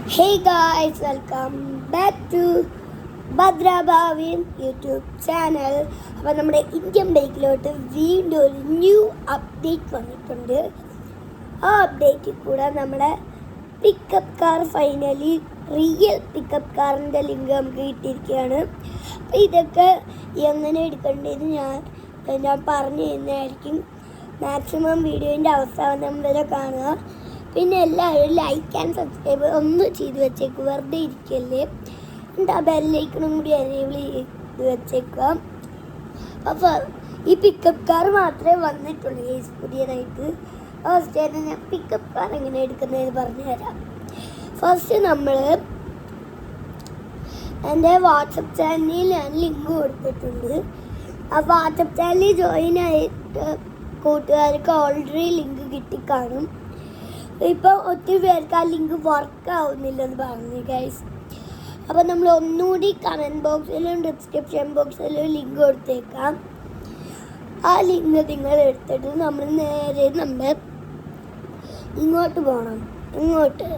Hey guys, welcome back to Badra Bhavin YouTube channel. അപ്പോൾ നമ്മുടെ Indian ബൈക്കിലോട്ട് വീണ്ടും ഒരു ന്യൂ അപ്ഡേറ്റ് വന്നിട്ടുണ്ട്. ആ അപ്ഡേറ്റിൽ കൂടെ നമ്മുടെ pickup car finally real pickup കാറിൻ്റെ ലിങ്ക് നമുക്ക് കിട്ടിയിരിക്കുകയാണ്. അപ്പോൾ ഇതൊക്കെ എങ്ങനെ എടുക്കേണ്ടതെന്ന് ഞാൻ പറഞ്ഞു തരുന്നതായിരിക്കും. മാക്സിമം വീഡിയോൻ്റെ അവസാനം വരെ കാണുക. പിന്നെ എല്ലാവരും ലൈക്ക് ആൻഡ് സബ്സ്ക്രൈബ് ഒന്ന് ചെയ്ത് വെച്ചേക്കുക, വെറുതെ ഇരിക്കല്ലേ. എന്നിട്ട് ആ ബെല്ലൈക്കണും കൂടി എനേബിൾ ചെയ്ത് വെച്ചേക്കുക. അപ്പോൾ ഈ പിക്കപ്പ് കാർ മാത്രമേ വന്നിട്ടുള്ളൂ പുതിയതായിട്ട്. ഫസ്റ്റ് തന്നെ ഞാൻ പിക്കപ്പ് കാർ എങ്ങനെ എടുക്കുന്നതെന്ന് പറഞ്ഞു തരാം. ഫസ്റ്റ് നമ്മൾ എൻ്റെ വാട്സപ്പ് ചാനലിൽ ഞാൻ ലിങ്ക് കൊടുത്തിട്ടുണ്ട്. ആ വാട്സപ്പ് ചാനലിൽ ജോയിൻ ആയിട്ട് കൂട്ടുകാർക്ക് ഓൾറെഡി ലിങ്ക് കിട്ടിക്കാണും. ഇപ്പം ഒത്തിരി പേർക്ക് ആ ലിങ്ക് വർക്ക് ആവുന്നില്ലെന്ന് പറഞ്ഞു ഗൈസ്. അപ്പോൾ നമ്മൾ ഒന്നുകൂടി കമൻറ്റ് ബോക്സിലും ഡിസ്ക്രിപ്ഷൻ ബോക്സിലും ലിങ്ക് കൊടുത്തേക്കാം. ആ ലിങ്ക് നിങ്ങൾ എടുത്തിട്ട് നമ്മൾ നേരെ ഇങ്ങോട്ട് പോകണം. ഇങ്ങോട്ട്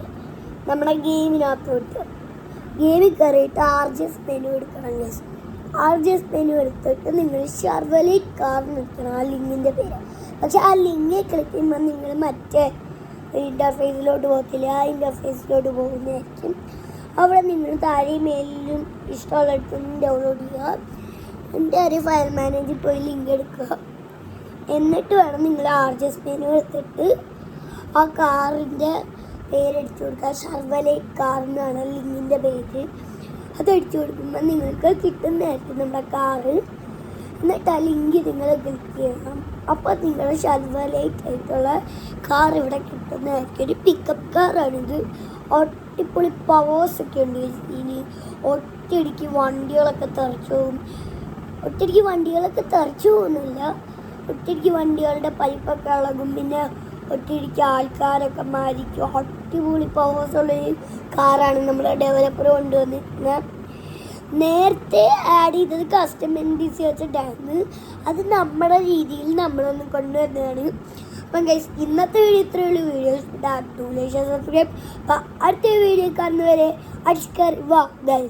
നമ്മുടെ ഗെയിമിനകത്തോട്ട് ഗെയിമിൽ കയറിയിട്ട് RGS മെനു എടുക്കണം ഗൈസ്. RGS മെനു എടുത്തിട്ട് നിങ്ങൾ ഷെവർലെറ്റ് കാർ നിൽക്കണം, ആ ലിങ്കിൻ്റെ പേര്. പക്ഷെ ആ ലിങ്ക് ക്ലിക്ക് ചെയ്യുമ്പോൾ നിങ്ങൾ മറ്റേ ഇൻ്റർഫേസിലോട്ട് പോകത്തില്ല, ആ ഇൻ്റർഫേസിലോട്ട് പോകുന്നതായിരിക്കും. അവിടെ നിങ്ങൾ താഴെ മേലിലും ഇഷ്ടമുള്ളിടത്തുനിന്ന് ഡൗൺലോഡ് ചെയ്യുക. എൻ്റെ ഒരു ഫയൽ മാനേജറിൽ പോയി ലിങ്ക് എടുക്കുക. എന്നിട്ട് വേണം നിങ്ങൾ RGS മെനു എടുത്തിട്ട് ആ കാറിൻ്റെ പേരടിച്ചു കൊടുക്കുക. ഷെവർലെറ്റ് കാർ എന്നാണ് ലിങ്കിൻ്റെ പേര്. അതടിച്ചു കൊടുക്കുമ്പോൾ നിങ്ങൾക്ക് കിട്ടുന്നതായിരിക്കും നമ്മുടെ കാറ്. എന്നിട്ട് ആ ലിങ്ക് നിങ്ങൾ ക്ലിക്ക് ചെയ്യണം. അപ്പോൾ നിങ്ങൾ ഷെവർലെറ്റ് ആയിട്ടുള്ള കാർ ഇവിടെ കിട്ടുന്നതായിരിക്കും. ഒരു പിക്കപ്പ് കാറാണിത്. ഒട്ടിപ്പൊളി പവേഴ്സൊക്കെ ഉണ്ട് ഇനി. ഒറ്റയടിക്ക് വണ്ടികളൊക്കെ തെറിച്ചു പോകും. ഒറ്റയടിക്ക് വണ്ടികളൊക്കെ തെറിച്ചു പോകുന്നില്ല, ഒറ്റയടിക്ക് വണ്ടികളുടെ പൈപ്പൊക്കെ ഇളകും. പിന്നെ ഒറ്റയടിക്ക് ആൾക്കാരൊക്കെ മരിക്കും. അടിപൊളി പവേഴ്സുള്ളൊരു കാറാണ് നമ്മുടെ ഡെവലപ്പർ കൊണ്ടുവന്നിരിക്കുന്നത്. നേരത്തെ ആഡ് ചെയ്തത് കസ്റ്റമൈസ് വെച്ചിട്ടായിരുന്നു. അത് നമ്മുടെ രീതിയിൽ നമ്മളൊന്ന് കൊണ്ടുവരുന്നതാണ്. അപ്പം ഗൈസ്, ഇന്നത്തെ വീഡിയോ ഇത്രയുള്ള വീഡിയോസ് സബ്സ്ക്രൈബ്. അപ്പം അടുത്ത വീഡിയോ കാണുന്നവരെ അടിച്ചുകയറി വാ ഗൈസ്.